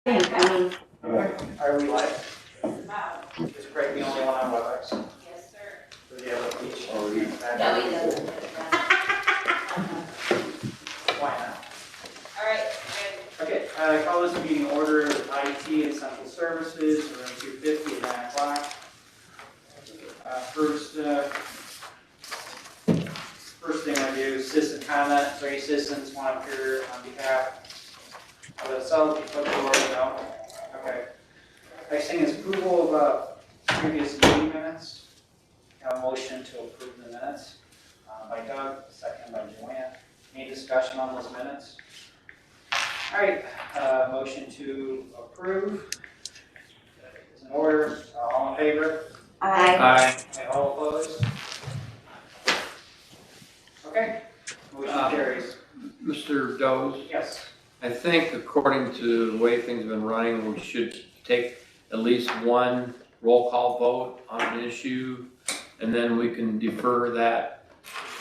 Are we live? Is Craig the only one on WebEx? Yes, sir. Does he have a speech? No, he doesn't. Why not? All right, Okay, I call this meeting order, IT and Central Services, room 250 at 9 o'clock. First thing I do, citizen comment. So any citizens want to appear on behalf of LaSalle, you put the word no? Okay. Next thing is approval of previous meeting minutes. Have a motion to approve the minutes by Doug, second by Joanne. Any discussion on those minutes? All right, motion to approve is in order. All in favor? Aye. All opposed? Okay, motion carries. Mr. Doze, Yes. I think according to the way things have been running, we should take at least one roll call vote on an issue, and then we can defer that.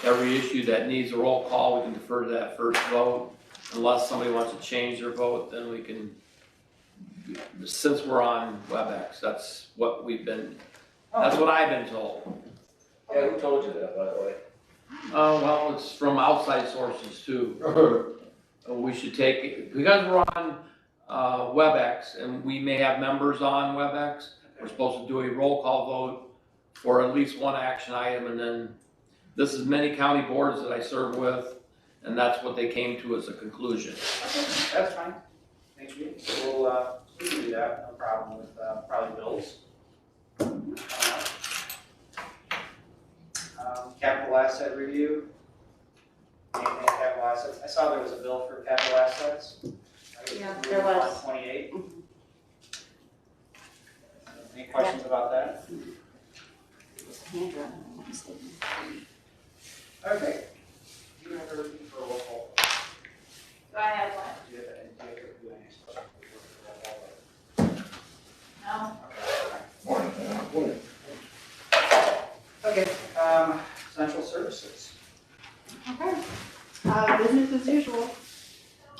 Every issue that needs a roll call, we can defer to that first vote. Unless somebody wants to change their vote, then we can, since we're on WebEx, that's what we've been, that's what I've been told. Yeah, who told you that, by the way? Well, it's from outside sources too. We should take it, because we're on WebEx and we may have members on WebEx, we're supposed to do a roll call vote for at least one action item, and then this is many county boards that I serve with, and that's what they came to as a conclusion. Okay, that's fine. Thank you. So we can do that, no problem with probably bills. Capital asset review. Anything capital assets? I saw there was a bill for capital assets. Yeah, there was. 128. Any questions about that? Okay. Do you have everything for a roll call? Do I have one? Do you have any questions? No. Okay, central services. Okay, business as usual.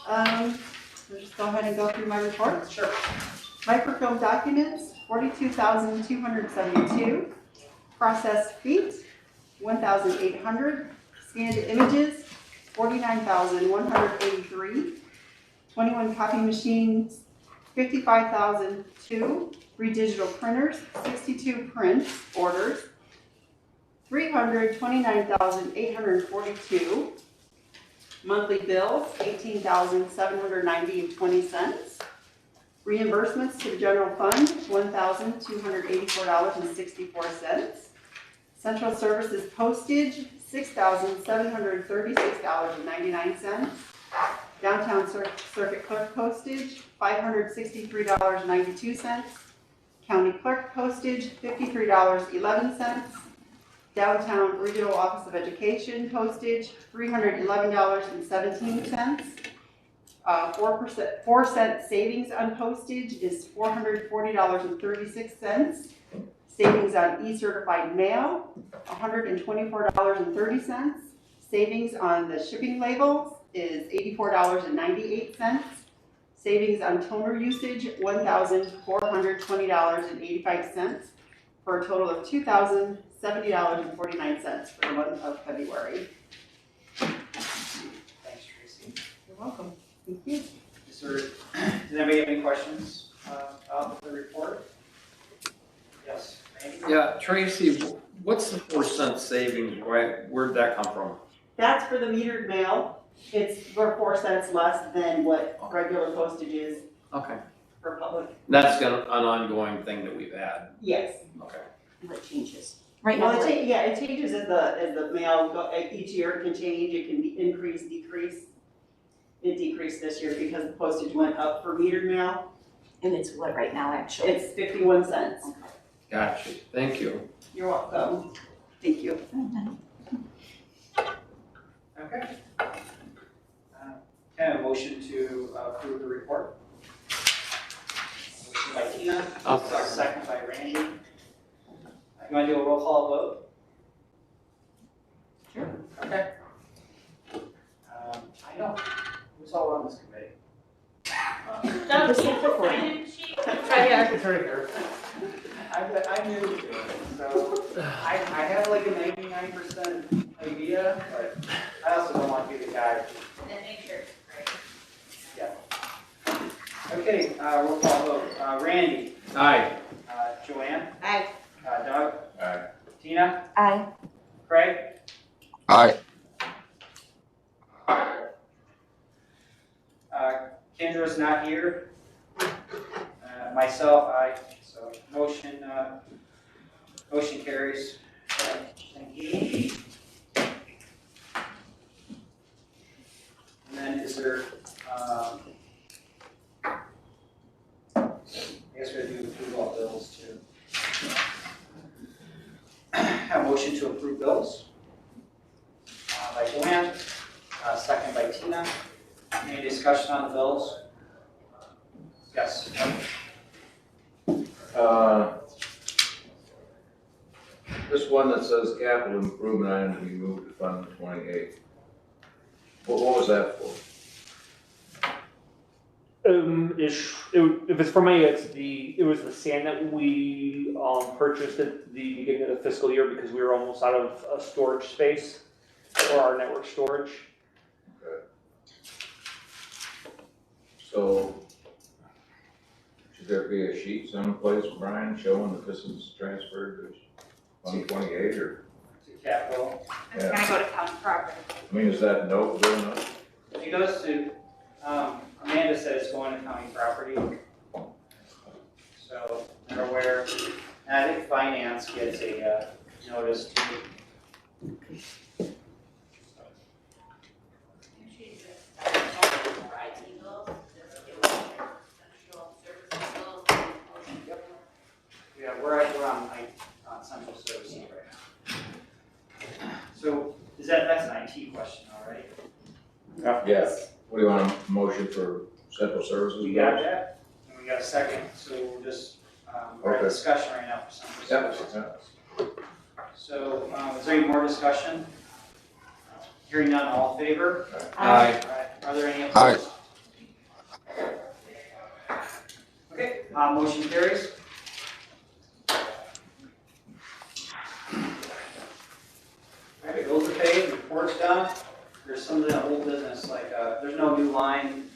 I'll just go ahead and go through my report. Sure. Microfilm documents, 42,272. Processed feet, 1,800. Scanned images, 49,183. 21 copy machines, 55,002. 3 digital printers, 62 print orders. 329,842. Monthly bills, 18,790.20 cents. Reimbursements to the general fund, $1,284.64. Central services postage, $6,736.99. Downtown circuit clerk postage, $563.92. County clerk postage, $53.11. Downtown Regional Office of Education postage, $311.17. 4% savings on postage is $440.36. Savings on e-certified mail, $124.30. Savings on the shipping labels is $84.98. Savings on toner usage, $1,420.85, for a total of $2,070.49 for the month of February. Thanks, Tracy. You're welcome. Thank you. Does anybody have any questions about the report? Yes, Randy? Yeah, Tracy, what's the 4-cent savings? Where'd that come from? That's for the metered mail. It's for 4 cents less than what regular postage is Okay. for public. That's an ongoing thing that we've had. Yes. Okay. What changes? Right Well, now, it changes as the mail each year it can change. It can be increase, decrease. It decreased this year because the postage went up for metered mail. and it's what right now, actually? It's 51 cents. Gotcha. Thank you. You're welcome. Thank you. Okay. Can I have a motion to approve the report? Motion by Tina, second by Randy. You want to do a roll call vote? Sure. Okay. I know. Who's all on this committee? The same recording. It's right here. I'm new to it, so I have like a 99% idea, but I also don't want to be the guy. And make sure, Okay, roll call vote. Randy, Aye. Joanne, Aye. Doug, Aye. Tina, Aye. Craig, Aye. Kendra's not here. Myself, aye. So motion carries. Thank you. And then is there, I guess we're gonna do approval of bills too. Have a motion to approve bills. By Joanne, second by Tina. Any discussion on the bills? Yes. This one that says capital improvement item to be moved to Fund 28. What was that for? If it's for me, it was the sand that we purchased at the beginning of the fiscal year because we were almost out of storage space for our network storage. Okay. So, should there be a sheet someplace, Brian, showing that this is transferred to Fund 28 or? To capital. It's gonna go to county property. I mean, is that note good enough? If he goes to, Amanda said it's going to county property. So they're aware, and I think finance gets a, notice too. Yeah, we're on central services right now. So that's an IT question, all right? Yeah. What do you want, a motion for central services? We got that, and we got a second, so we'll just, we're in Okay. discussion right now for central Yeah. services. So, is there any more discussion? Hearing none, all in favor? Aye. Alright, are there any Aye. opposed? Okay, motion carries. Alright, bills are paid, reports done. There's some of the old business, like, there's no new lines,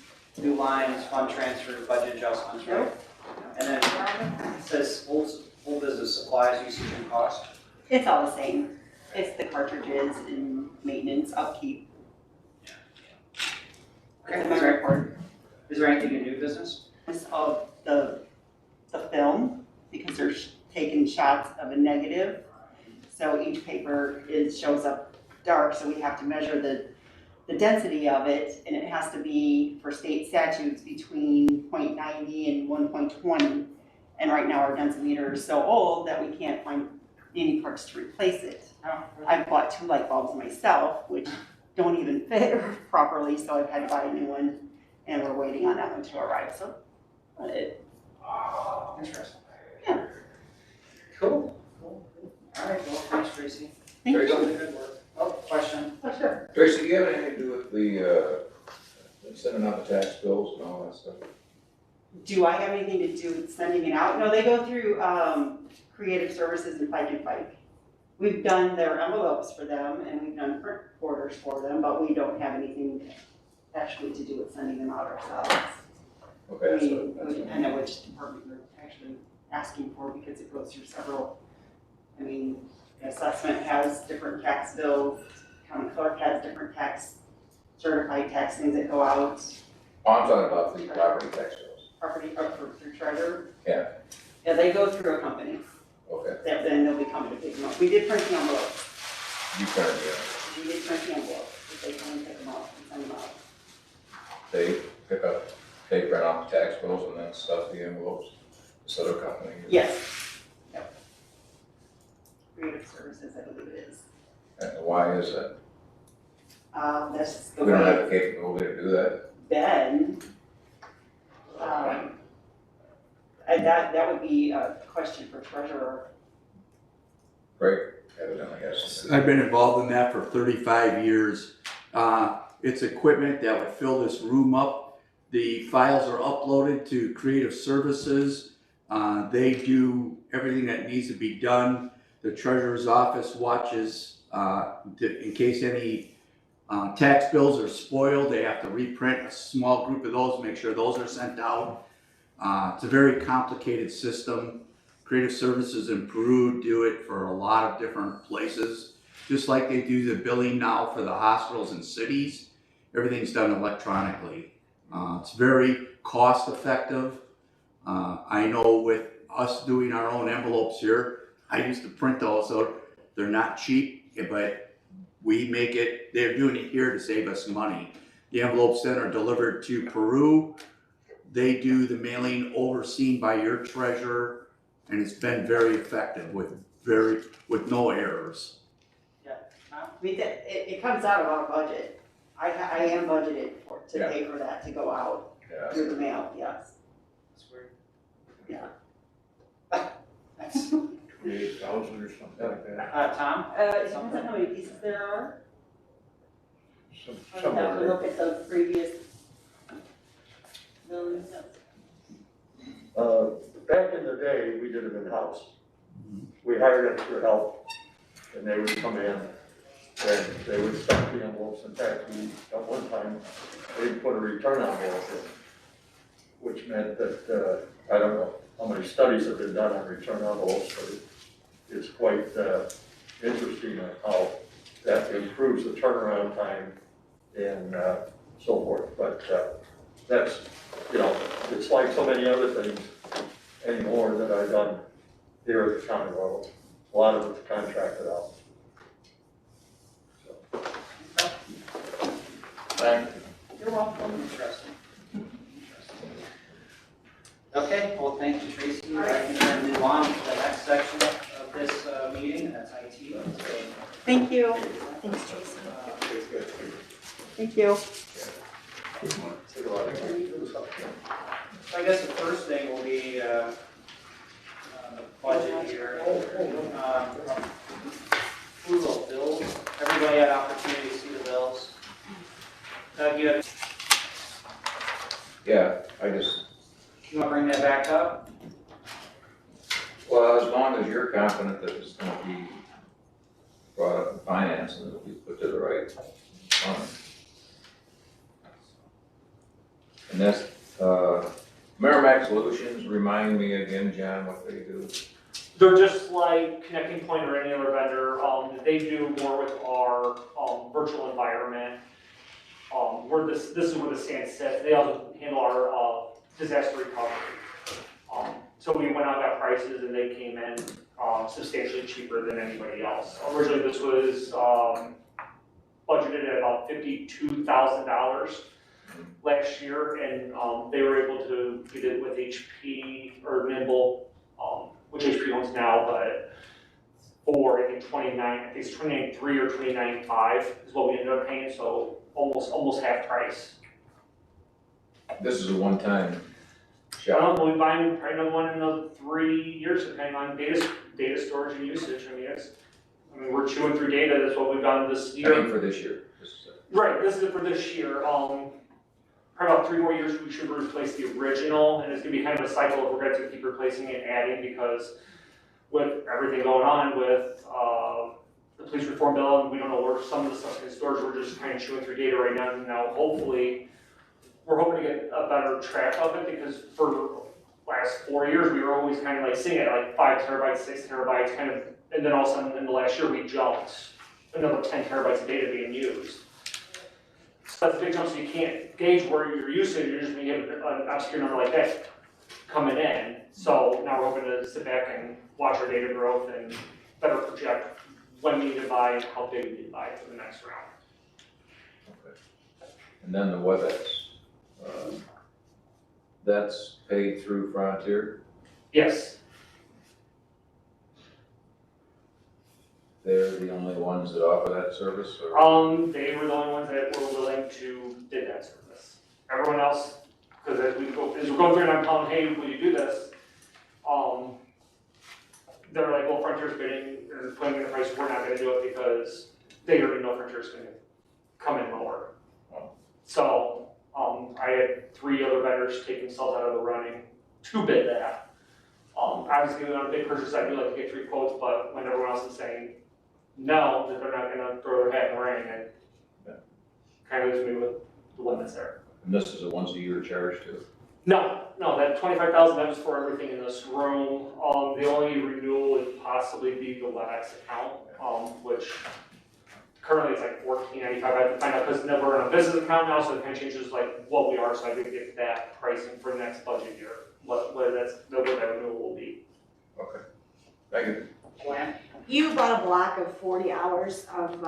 fund transfer, budget adjustments, right? And then it says old business supplies, usage and cost. It's all the same. It's the cartridges and maintenance, upkeep. Okay, It's in my report. is there anything in new business? It's of the film, because they're taking shots of a negative. So each paper shows up dark, so we have to measure the density of it, and it has to be, for state statutes, between 0.90 and 1.20. And right now our densimeter is so old that we can't find any parts to replace it. I bought 2 light bulbs myself, which don't even fit properly, so I've had to buy a new one, and we're waiting on that one to arrive, so. Interesting. Yeah. Cool. All right, well, thanks, Tracy. Thank Very you. Good work. Oh, question? Oh, sure. Tracy, do you have anything to do with the, sending out the tax bills and all that stuff? Do I have anything to do with sending it out? No, they go through Creative Services and Pike and Pike. We've done their envelopes for them and we've done print orders for them, but we don't have anything actually to do with sending them out ourselves. Okay, We so that's depend on which department you're actually asking for because it goes through several. I mean, assessment has different tax bills, county clerk has different tax, certified tax things that go out. Oh, I'm talking about the property tax bills. Property, through treasurer. Yeah. Yeah, they go through a company. Okay, Then they'll be coming to pick them up. We did print the envelopes. you kind of, We did print the envelopes. If they come and pick them up and send them out. they pick up, they print out the tax bills and then stuff the envelopes, this other company. Yes. Yep. Creative Services, I believe it is. And why is that? That's the We don't have way the capability to do that? Ben. That would be a question for treasurer. Great, evidently, yes. I've been involved in that for 35 years. It's equipment that would fill this room up The files are uploaded to Creative Services. They do everything that needs to be done. The treasurer's office watches in case any tax bills are spoiled. They have to reprint a small group of those, make sure those are sent out. It's a very complicated system. Creative Services in Peru do it for a lot of different places. Just like they do the billing now for the hospitals and cities, everything's done electronically. It's very cost effective. I know with us doing our own envelopes here, I used to print those, so they're not cheap, but we make it, they're doing it here to save us money. The envelopes then are delivered to Peru. They do the mailing overseen by your treasurer, and it's been very effective with no errors. It comes out of our budget. I am budgeted to pay for that to go out Yeah. through the mail, yes. That's weird. That's, 8,000 or something like that. Tom? it depends on how many pieces there are. I would have to look at the previous billing. Back in the day, we did it in-house. We hired extra help, and they would come in, and they would stamp the envelopes. In fact, at one time, they put a return envelope in, which meant that, I don't know how many studies have been done on return envelopes, but it's quite interesting on how that improves the turnaround time and so forth. But that's, it's like so many other things anymore that I've done here at the county level. A lot of it's contracted out. So. Thank you. You're welcome. Interesting. Okay, well, thank you, Tracy. I think we're gonna move on to the next section of this meeting, and that's IT. Thank you. Thanks, Tracy. Thank you. So I guess the first thing will be the budget here. Approval of bills. Everybody had opportunity to see the bills. Doug, you Yeah, want to bring that back up? well, as long as you're confident that it's gonna be brought up in finance and it'll be put to the right fund. And that's, Merrimack Solutions, remind me again, John, what they do. They're just like Connecting Point or any other vendor. They do more with our virtual environment. This is where the stand sits. They also handle our disaster recovery. So we went out, got prices, and they came in substantially cheaper than anybody else. Originally, this was budgeted at about $52,000 last year, and they were able to get it with HP or Nimble, which HP owns now, but for I think it's $29.3 or $29.5 is what we ended up paying, so almost half price. This is a one-time I shop. don't know, we'll be buying probably another one in another 3 years, depending on data storage and usage. We're chewing through data. That's what we've done this I year. mean, for this year. Right, this is it for this year. Probably about 3 more years we should replace the original, and it's gonna be kind of a cycle if we're going to keep replacing and adding, because with everything going on with the police reform bill, and we don't know where some of the stuff's in storage, we're just kind of chewing through data right now. And now hopefully, we're hoping to get a better track of it, because for the last 4 years, we were always kind of like sitting at like 5 terabytes, 6 terabytes, kind of, and then all of a sudden in the last year, we jumped another 10 terabytes of data being used. So that's a big jump, so you can't gauge where your usage is just when you have an obscure number like that coming in. So now we're hoping to sit back and watch our data growth and better project when we need to buy and how big we need to buy for the next round. Okay. And then the WebEx, that's paid through Frontier. Yes, They're the only ones that offer that service, or? they were the only ones that were willing to did that service. Everyone else, because as we're going through and I'm telling, hey, will you do this? They're like, well, Frontier's bidding or putting in the price, we're not gonna do it because they already know Frontier's gonna come in lower. Oh. So, I had 3 other vendors take themselves out of the running to bid that. Obviously, on a big purchase, I do like to get 3 quotes, but when everyone else is saying no, that they're not gonna throw their hat in the ring, it kind of leaves me with the limits there. And this is a once a year charge too. No, that 25,000, that was for everything in this room. The only renewal would possibly be the WebEx account, which currently it's like $14.95. I have to find out because we're on a business account now, so it kind of changes like what we are, so I did get that pricing for next budget year, what that renewal will be. Okay. Thank you. Joanne? You bought a block of 40 hours of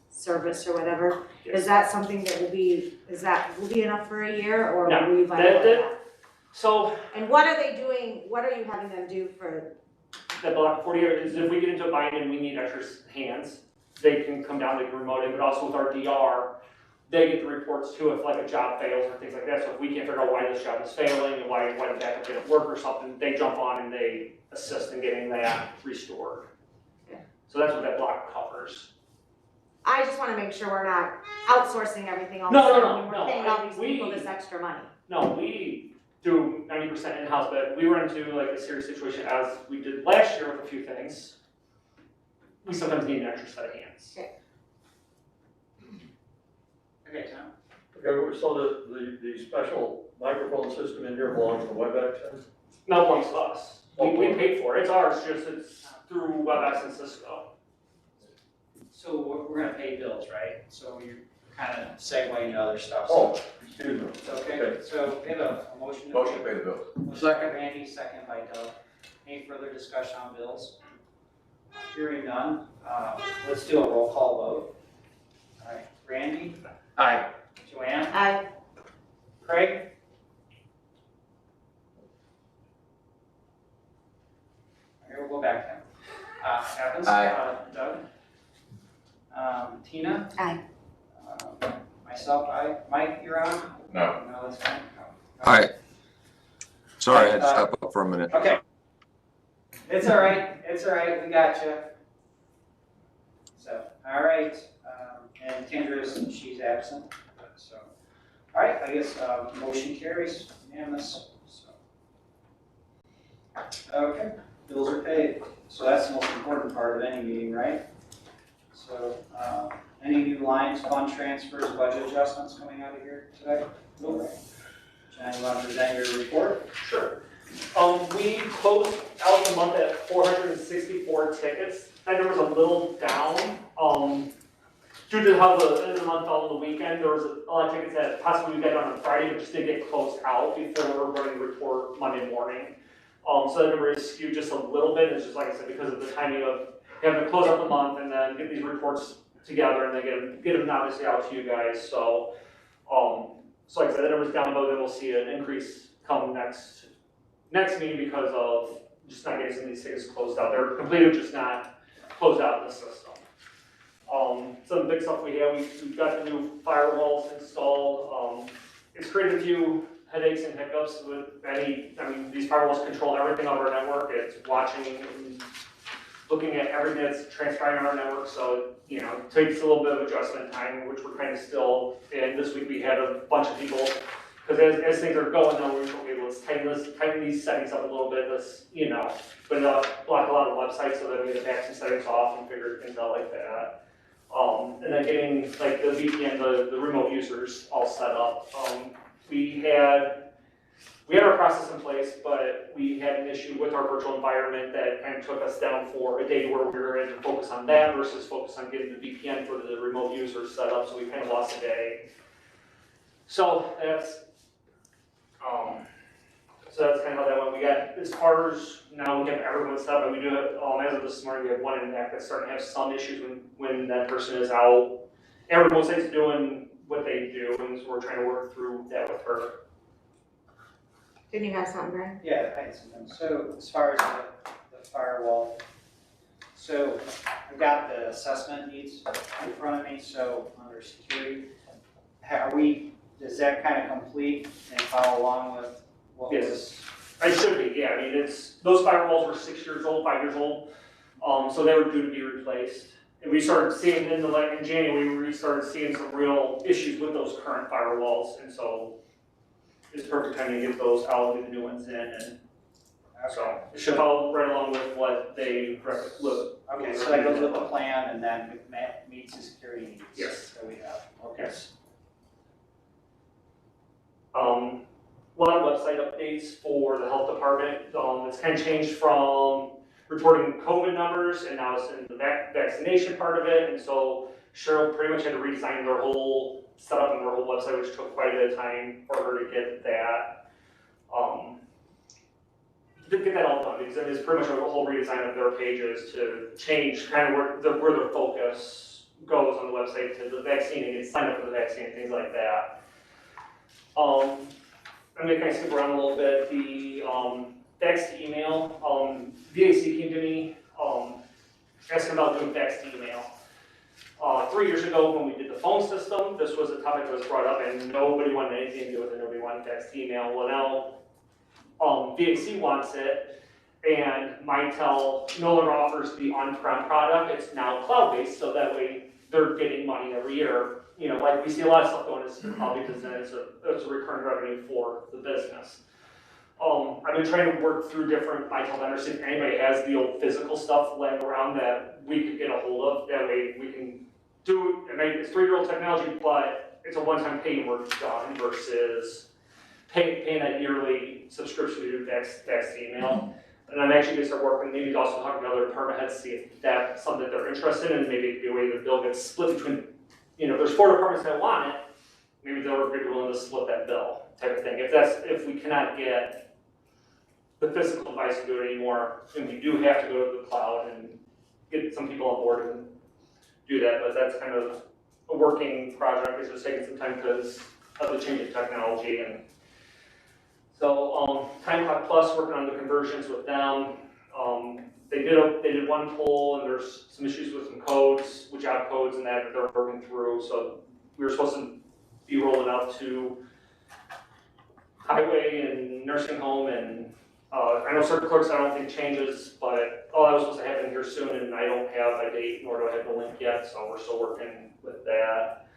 service or whatever. Is that something that will be enough for a year, or No, will you buy more than that? So And what are they doing, what are you having them do for, the block 40 is if we get into a bind and we need extra hands, they can come down, they can remote it, but also with our DR, they get the reports too if like a job fails or things like that. So if we can't figure out why this job is failing and why the backup didn't work or something, they jump on and they assist in getting that restored. Yeah. So that's what that block covers. I just wanna make sure we're not outsourcing everything all of a No, sudden, when no, we're paying all these we- people this extra money. No, we do 90% in-house, but we run into like a serious situation as we did last year with a few things. We sometimes need an extra set of hands. Okay, Tom? Okay, so the special microphone system in here belongs to WebEx? No, it belongs to us. We paid for it. It's ours, just it's through WebEx and Cisco. So we're gonna pay bills, right? So you're kind of segueing to other stuff. Oh, excuse me. Okay, so we have a motion. Motion to pay the bills. Motion by Randy, second by Doug. Any further discussion on bills? Hearing none, let's do a roll call vote. All right, Randy, Aye. Joanne, I, Craig? Here, we'll go back then. Evans? Aye. Doug? Tina? Aye. Myself, aye. Mike, you're on? No. No, that's fine. Hi. Sorry, I had to step up for a minute. Okay. It's all right, we got you. So, all right, and Kendra's, she's absent, so. All right, I guess, motion carries, unanimous, so. Okay, bills are paid, so that's the most important part of any meeting, right? So, any new lines, fund transfers, budget adjustments coming out of here today? Nope. John, you want to present your report? Sure. We closed out the month at 464 tickets. That number's a little down. Due to how the end of the month fell on the weekend, there was a lot of tickets that possibly we got done on Friday, but just didn't get closed out before we were running the report Monday morning. So that number is skewed just a little bit. It's just like I said, because of the timing of having to close out the month and then get these reports together and then get them obviously out to you guys. So, so like I said, that number's down, but then we'll see an increase come next meeting because of just not getting some of these tickets closed out. They're completed, just not closed out in the system. Some of the big stuff we have, we've got the new firewalls installed. It's created a few headaches and hiccups with these firewalls control everything on our network. It's watching and looking at everything that's transpiring on our network, so it takes a little bit of adjustment time, which we're kind of still in. This week we had a bunch of people, because as things are going now, we're able to tighten these settings up a little bit, but block a lot of websites so that we can back some settings off and figure things out like that. And then getting like the VPN, the remote users all set up. We had our process in place, but we had an issue with our virtual environment that kind of took us down for a day where we were able to focus on that versus focus on getting the VPN for the remote users set up, so we kind of lost a day. So that's kind of how that went. We got, as far as now, we have everyone set up, and we do have, as of this morning, we have one in the back that's starting to have some issues when that person is out. Everyone's doing what they do, and so we're trying to work through that with her. didn't you have something, Brian? Yeah, I had something. So as far as the firewall, so I've got the assessment needs in front of me, so under security, is that kind of complete and follow along with what was? Yes. It should be, yeah. Those firewalls were 6 years old, 5 years old, so they were due to be replaced. And we started seeing in January, we started seeing some real issues with those current firewalls, and so it's perfect time to get those out, get the new ones in, and so it should follow right along with what they look. Okay, so that goes with the plan and then it meets the security needs. Yes. That we have, okay. Yes. A lot of website updates for the health department. It's kind of changed from reporting COVID numbers, and now it's in the vaccination part of it. And so Cheryl pretty much had to redesign their whole setup and their whole website, which took quite a bit of time for her to get that. To get that all done, because it is pretty much a whole redesign of their pages to change kind of where their focus goes on the website to the vaccine and get signed up for the vaccine and things like that. I'm gonna kind of skip around a little bit. The fax to email, VAC came to me asking about doing fax to email. 3 years ago when we did the phone system, this was a topic that was brought up and nobody wanted anything to do with it. Nobody wanted fax to email. Well, now VAC wants it, and Mitel no longer offers the on-prem product. It's now cloud-based, so that way they're getting money every year. You know, like we see a lot of stuff going into cloud because then it's a recurring revenue for the business. I've been trying to work through different Mitel vendors, see if anybody has the old physical stuff laying around that we could get a hold of. That way we can do, I mean, it's 3-year-old technology, but it's a one-time pay and we're done versus paying that yearly subscription to do fax to email. And I'm actually gonna start working, maybe also talking to other department heads, see if that's something that they're interested in, and maybe it could be a way the bill gets split between, you know, if there's 4 departments that want it, maybe they'll be willing to split that bill type of thing. If we cannot get the physical device to do it anymore, then we do have to go to the cloud and get some people on board and do that, but that's kind of a working project. It's just taking some time because of the change in technology. And so Time Clock Plus, working on the conversions with them. They did one poll, and there's some issues with some codes, with job codes and that they're working through. So we were supposed to be rolling out to highway and nursing home, and I know circuit clerks I don't think changes, but all that was supposed to happen here soon, and I don't have a date, nor do I have the link yet, so we're still working with that.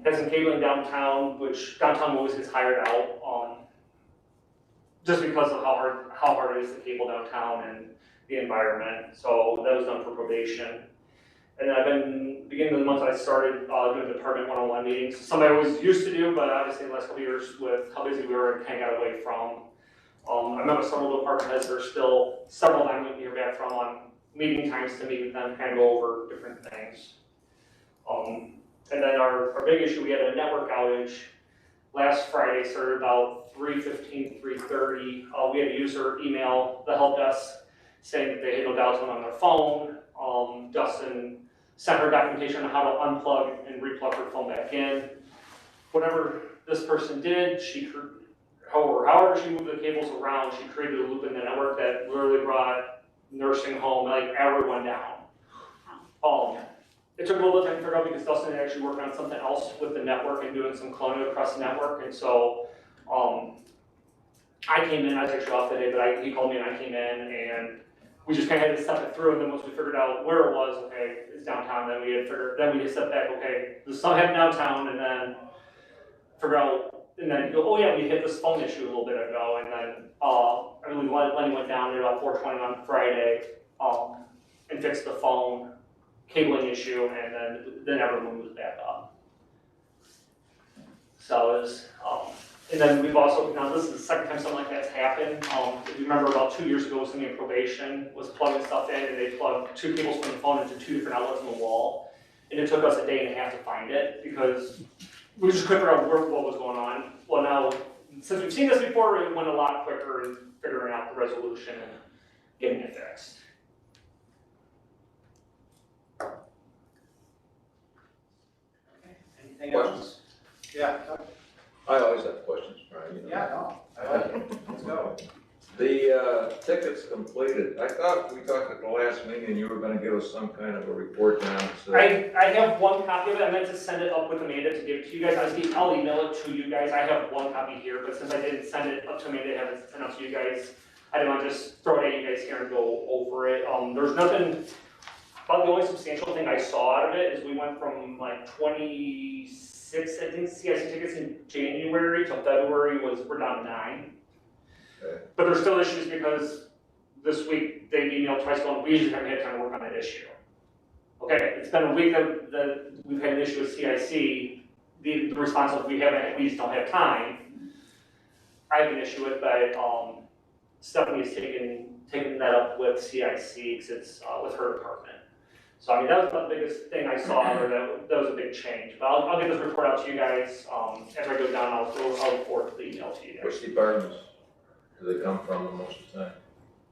Had some cabling downtown, which downtown always gets hired out. Just because of how hard it is to cable downtown and the environment. So that was done for probation. And then I've been, beginning of the month, I started doing department one-on-one meetings. Something I was used to do, but obviously the last couple of years with how busy we were, I kind of got away from. I met with several department heads. There's still several I'm going to hear back from on meeting times to meet with them, kind of go over different things. And then our big issue, we had a network outage last Friday, started about 3:15, 3:30. We had a user email the help desk saying that they had no downtime on their phone. Dustin sent her documentation on how to unplug and replug her phone back in. Whatever this person did, however she moved the cables around, she created a loop in the network that literally brought nursing home, like everyone down. It took a little bit of time to figure out because Dustin had actually working on something else with the network and doing some cloning across the network, and so I came in, I was actually off that day, but he called me and I came in and we just kind of had to step it through, and then once we figured out where it was, okay, it's downtown, then we just stepped back, okay, there's something happened downtown, and then figure out, and then go, oh yeah, we hit this phone issue a little bit ago, and then I believe Lenny went down at about 4:20 on Friday and fixed the phone cabling issue, and then everyone moved back up. So it was, and then we've also, now this is the second time something like that's happened. If you remember about 2 years ago, somebody in probation was plugging stuff in, and they plugged 2 cables from the phone into 2 different outlets on the wall. And it took us a day and a half to find it because we just couldn't figure out what was going on. Well, now, since we've seen this before, it went a lot quicker in figuring out the resolution and getting it fixed. Anything else? Yeah. I always have questions, Brian. You know. Yeah, no, I like it. Let's go. The tickets completed, I thought we talked at the last meeting, you were gonna give us some kind of a report now. So. I have one copy of it. I meant to send it up with Amanda to give it to you guys. I'll email it to you guys. I have one copy here, but since I didn't send it up to Amanda, I haven't sent it to you guys. I didn't want to just throw it at you guys here and go over it. There's nothing About the only substantial thing I saw out of it is we went from like 26, I think, CIC tickets in January till February we're down to 9. Okay. But there's still issues because this week they emailed twice going, we just haven't had time to work on that issue. Okay, it's been a week that we've had an issue with CIC. The response was we just don't have time. I have an issue with, but Stephanie has taken that up with CIC because it's with her department. So I mean, that was the biggest thing I saw there. That was a big change. But I'll get this report out to you guys as I go down. I'll forward the email to you guys. Which departments do they come from most of the time?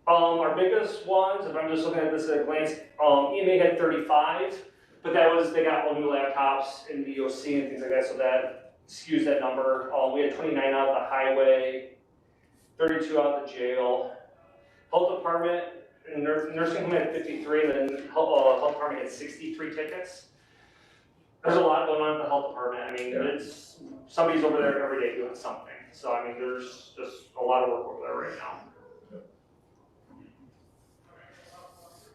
Our biggest ones, if I'm just looking at this at a glance, EMA had 35, but they got all new laptops in the OC and things like that, so that skews that number. We had 29 out of the highway, 32 out of the jail. Health department, and nursing home had 53, and then health department had 63 tickets. There's a lot going on in the health department. I mean, it's somebody's over there every day doing something. So I mean, there's just a lot of work over there right now.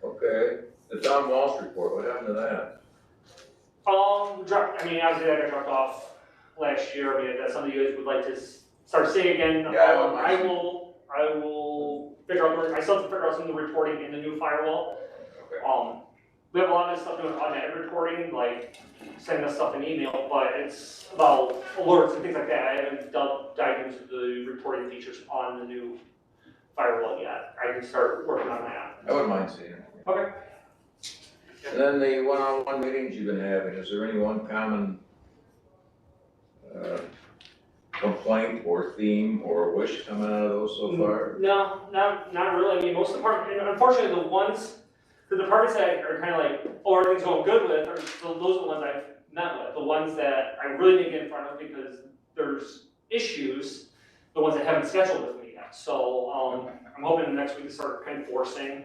Okay, the Tom Walsh report, what happened to that? I mean, obviously that got dropped off last year. I mean, if that's something you guys would like to start seeing again, Yeah, I will figure out, I still have to figure out some of the reporting in the new firewall. Okay. We have a lot of this stuff doing automatic reporting, like sending us stuff in email, but it's about alerts and things like that. I haven't dived into the reporting features on the new firewall yet. I can start working on that. I wouldn't mind seeing it. Okay. And then the one-on-one meetings you've been having, is there any one common complaint or theme or wish coming out of those so far? No, not really. I mean, most of the departments, unfortunately, the departments that are kind of like, oh, everything's going good with, those are the ones I've met with. The ones that I really didn't get in front of because there's issues, the ones that haven't scheduled with me yet. So I'm hoping next week to start kind of forcing,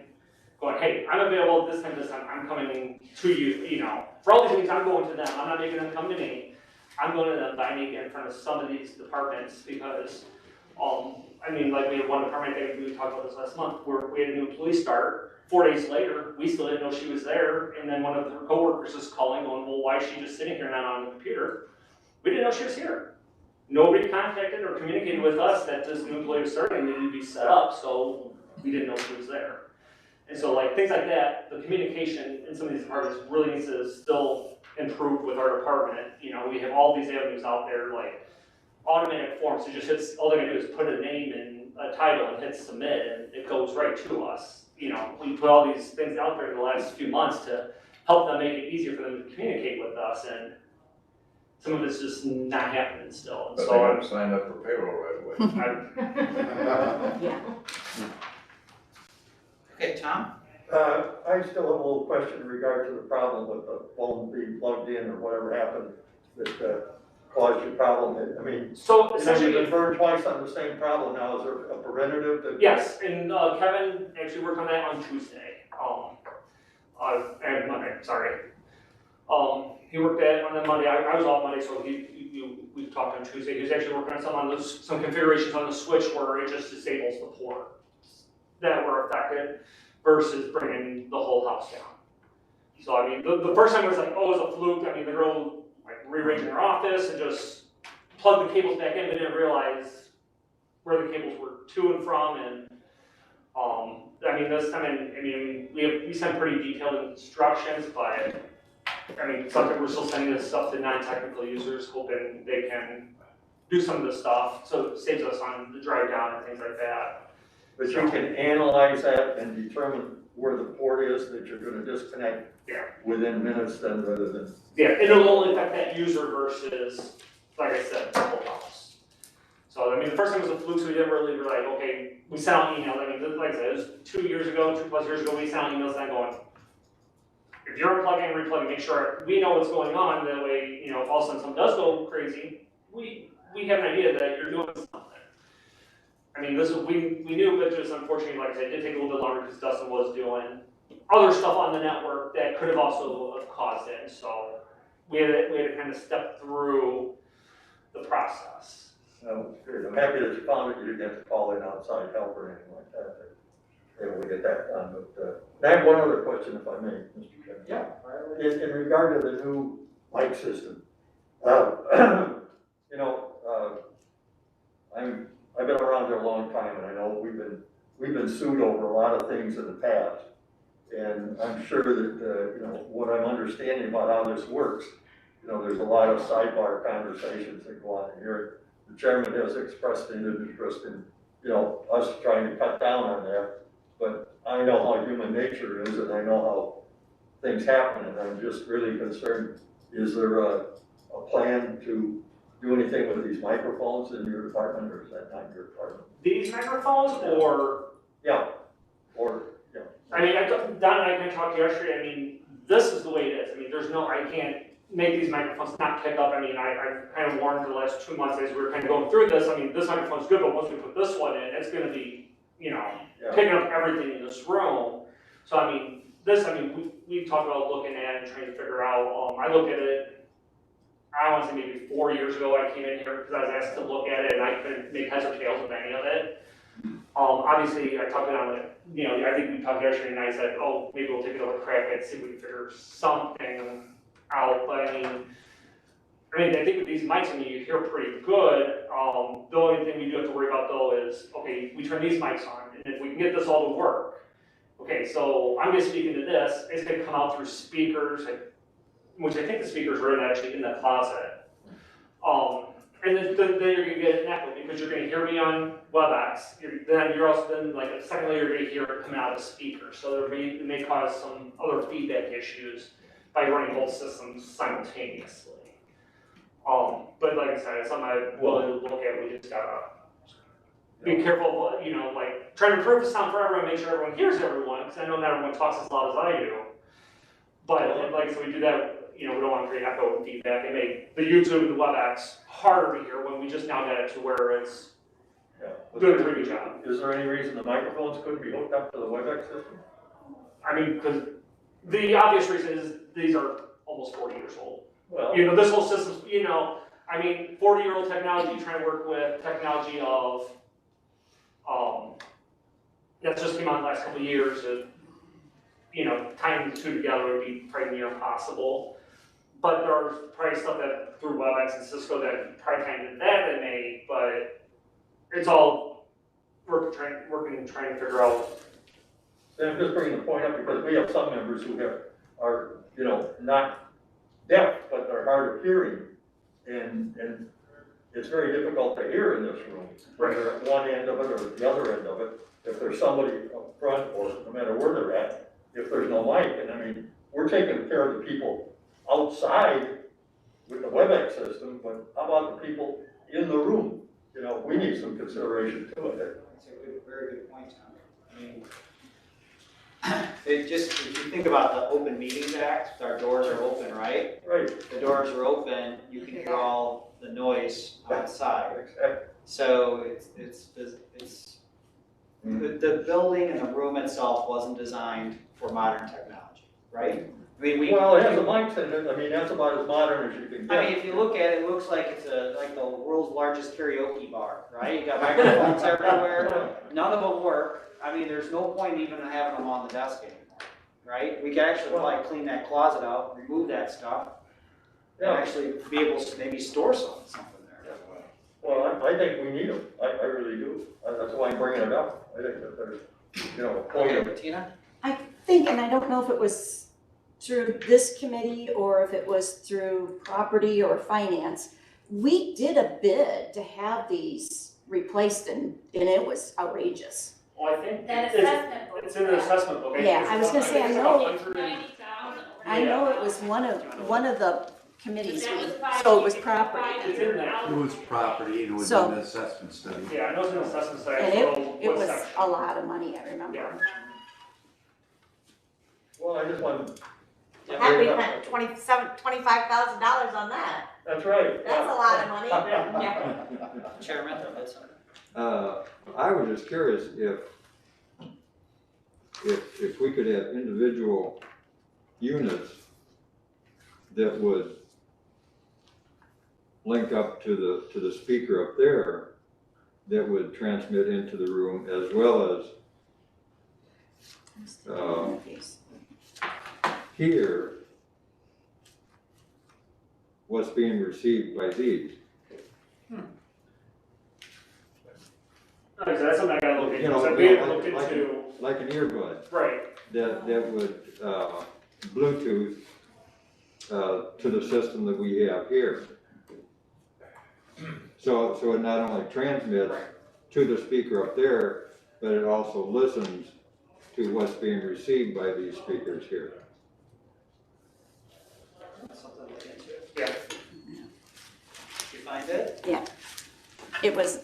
going, hey, I'm available this time, I'm coming to you, for all these meetings, I'm going to them. I'm not making them come to me. I'm going to them, but I need to get in front of some of these departments because, I mean, like we had one department, I think we talked about this last month, where we had a new employee start. 4 days later, we still didn't know she was there, and then one of her coworkers is calling, going, well, why is she just sitting here not on the computer? We didn't know she was here. Nobody contacted or communicated with us that this new employee was starting and needed to be set up, so we didn't know she was there. And so like things like that, the communication in some of these departments really needs to still improve with our department. We have all these avenues out there, like automatic forms. It just hits, all they're gonna do is put a name and a title and hit submit, and it goes right to us. We put all these things out there in the last few months to help them make it easier for them to communicate with us, and some of it's just not happening still. And But so they haven't signed up for payroll right away. Yeah. Okay, Tom? I still have a little question in regard to the problem with the phone being plugged in or whatever happened that caused your problem. I mean, So you've essentially, been burned twice on the same problem now. Is there a preventative that? yes, and Kevin actually worked on that on Tuesday, and Monday, sorry. He worked on that Monday, I was off Monday, so we talked on Tuesday. He was actually working on some configurations on the switch where it just disables the port that were affected versus bringing the whole house down. So I mean, the first time it was like, oh, it was a fluke. I mean, the girl like rearranging her office and just plugged the cables back in, but didn't realize where the cables were to and from. And I mean, this time, we sent pretty detailed instructions, but I mean, something we're still sending this stuff to non-technical users, hoping they can do some of this stuff, so it saves us on the drive down and things like that. But you can analyze that and determine where the port is that you're gonna disconnect within minutes then rather than. Yeah, and it'll only affect that user versus, like I said, the whole house. So, I mean, the first time was a fluke, so we didn't really, like, okay, we sent out emails. I mean, like I said, it was 2 years ago, 2+ years ago, we sent out emails and going, if you're unplugging and replugging, make sure we know what's going on. That way, if all of a sudden something does go crazy, we have an idea that you're doing something. I mean, we knew, but just unfortunately, like I said, it did take a little bit longer because Dustin was doing other stuff on the network that could have also caused it. So we had to kind of step through the process. I'm happy that you found it. You didn't have to call in outside help or anything like that. able to get that done, but, I have one other question if I may, Mr. Chairman. Yeah. In regard to the new mic system, you know, I've been around there a long time, and I know we've been sued over a lot of things in the past. And I'm sure that, you know, what I'm understanding about how this works, you know, there's a lot of sidebar conversations that go on here. The chairman has expressed an interest in, you know, us trying to cut down on that. But I know how human nature is, and I know how things happen, and I'm just really concerned, is there a plan to do anything with these microphones in your department, or is that not your department? These microphones, or, Yeah, or, yeah. I mean, Don and I kind of talked yesterday, I mean, this is the way it is. I mean, I can't make these microphones not pick up. I mean, I've kind of warned for the last 2 months as we were kind of going through this. I mean, this microphone's good, but once we put this one in, it's gonna be, you know, Yeah. picking up everything in this room. So I mean, we've talked about looking at it and trying to figure out, I looked at it, I want to say maybe 4 years ago I came in here because I was asked to look at it and I couldn't make heads or tails of any of it. Obviously I talked about it, you know, I think we talked yesterday and I said, oh, maybe we'll take another crack at it, see if we can figure something out, but I think with these mics, I mean, you hear pretty good. The only thing we do have to worry about though is, okay, we turn these mics on, and if we can get this all to work, okay, so I'm just speaking to this, it's gonna come out through speakers, which I think the speakers are actually in the closet. And then you're gonna get an echo because you're gonna hear me on WebEx. Then you're also like a second later, you're gonna hear it coming out of the speaker. So it may cause some other feedback issues by running both systems simultaneously. But like I said, it's something I'm willing to look at. We just gotta be careful, you know, like trying to improve the sound for everyone, make sure everyone hears everyone, because I know not everyone talks as loud as I do. But like, so we do that. You know, we don't want to create echo and feedback and make the YouTube and the WebEx harder to hear when we just now get it to where it's doing a pretty good job. Is there any reason the microphones couldn't be hooked up to the WebEx system? I mean, because the obvious reason is these are almost 40 years old. Well, You know, this whole system, you know, I mean, 40-year-old technology, trying to work with technology of, that just came out in the last couple of years, you know, tying the two together would be probably near impossible. But there's probably stuff that through WebEx and Cisco that probably kind of did that they made, but it's all working and trying to figure out. and I'm just bringing the point up because we have some members who are, you know, not deaf, but they're hard of hearing. And it's very difficult to hear in this room, whether at one end of it or at the other end of it. If there's somebody up front or no matter where they're at, if there's no mic, and I mean, we're taking care of the people outside with the WebEx system, but how about the people in the room? You know, we need some consideration to it. That's a very good point, Tom. I mean, if you think about the Open Meetings Act, our doors are open, right? Right. The doors are open, you can hear all the noise outside. Exactly. So the building and the room itself wasn't designed for modern technology, right? I mean, Well, it has a mic in it. I mean, that's about as modern as you can get. I mean, if you look at it, it looks like it's like the world's largest karaoke bar, right? You got microphones everywhere, none of them work. I mean, there's no point even having them on the desk anymore, right? We could actually like clean that closet out, remove that stuff, and actually be able to maybe store something there. Well, I think we need them. I really do. That's why I'm bringing it up. I think that there's, you know, a point of. Tina? I think, and I don't know if it was through this committee or if it was through property or finance, we did a bid to have these replaced and it was outrageous. Well, I think That assessment book. it's in the assessment book. Yeah, I was gonna say, I know it was one of the committees, so it was property. It's in there. It was property and it was So- an assessment study. Yeah, I know it's in the assessment side. And so it what was section? a lot of money, I remember. Yeah. Well, I just want to. Happy spent $25,000 on that. That's right. That's a lot of money. Chairman, that's something. I was just curious if we could have individual units that would link up to the speaker up there that would transmit into the room, as well as Here, what's being received by these. Okay, so that's something I gotta look into, You know, so we haven't like- looked like- into, Like an earbud right, that would, Bluetooth, to the system that we have here. So it not only transmits to the speaker up there, but it also listens to what's being received by these speakers here. That's something to look into. yeah. You find it? It was,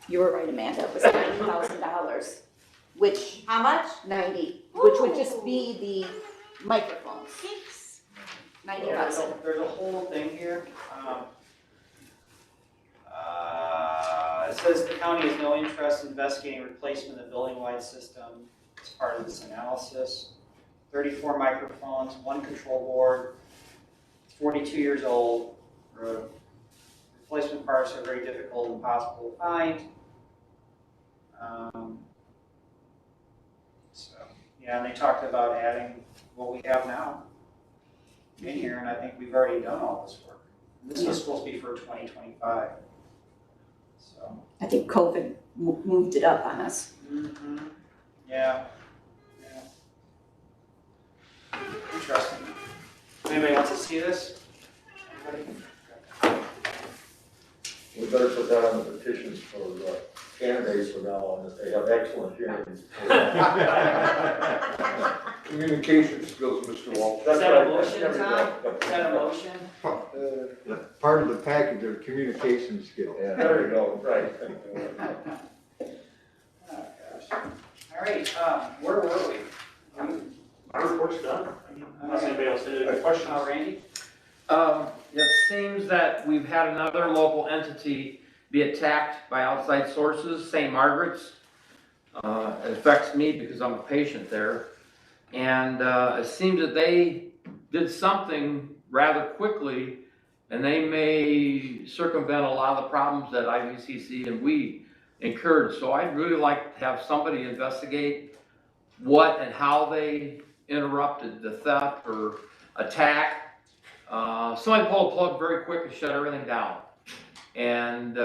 you were right, Amanda, it was $90,000, which, How much? 90, which would just be the microphones. There's 90,000. there's a whole thing here. It says the county has no interest in investigating replacement of the building-wide system as part of this analysis. 34 microphones, 1 control board, 42 years old. Replacement parts are very difficult and impossible to find. So, yeah, and they talked about adding what we have now in here, and I think we've already done all this work. This was supposed to be for 2025. So. I think COVID moved it up on us. Yeah. Interesting. Anybody wants to see this? Anybody? We better put that on the petitions for candidates from now on, that they have excellent hearing. Communication skills, Mr. Walsh. Is that a motion, Tom? Is that a motion? Part of the package of communication skills. Yeah, there you go, right. Oh, gosh. All right, where were we? My report's done, unless anybody else had any questions. Randy? It seems that we've had another local entity be attacked by outside sources, St. Margaret's. It affects me because I'm a patient there. And it seems that they did something rather quickly, and they may circumvent a lot of the problems that IVCC and we incurred. So I'd really like to have somebody investigate what and how they interrupted the theft or attack. Somebody pulled a plug very quick and shut everything down. And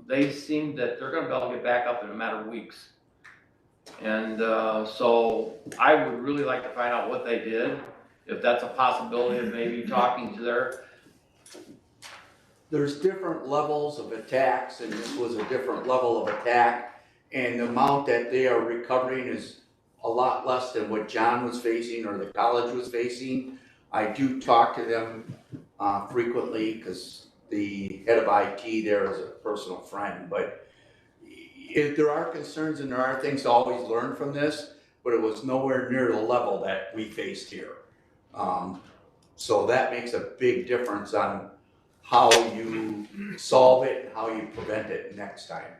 they seem that they're gonna be able to get back up in a matter of weeks. And so I would really like to find out what they did, if that's a possibility of maybe talking to There's different levels of attacks, and this was a different level of attack. And the amount that they are recovering is a lot less than what John was facing or the college was facing. I do talk to them frequently because the head of IT there is a personal friend. But if there are concerns and there are things to always learn from this, but it was nowhere near the level that we faced here. So that makes a big difference on how you solve it and how you prevent it next time.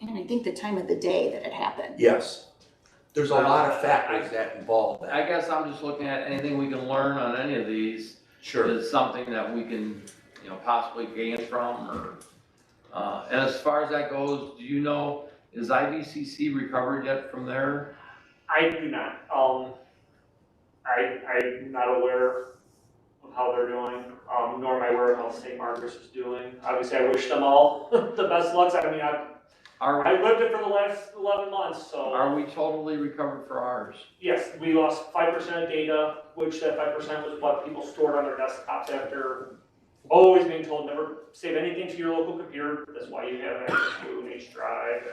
And I think the time of the day that it happened. Yes. There's a lot of factors that involve that. I guess I'm just looking at anything we can learn on any of these. Sure. Is something that we can, possibly gain from, or, and as far as that goes, do you know, is IVCC recovered yet from there? I do not, I'm not aware of how they're doing, nor am I aware of how St. Margaret's is doing. Obviously, I wish them all the best lucks. I mean, I lived it for the last 11 months, so. Are we totally recovered for ours? Yes, we lost 5% of data, which that 5% was what people stored on their desktops after always being told never save anything to your local computer. That's why you have access to an H drive,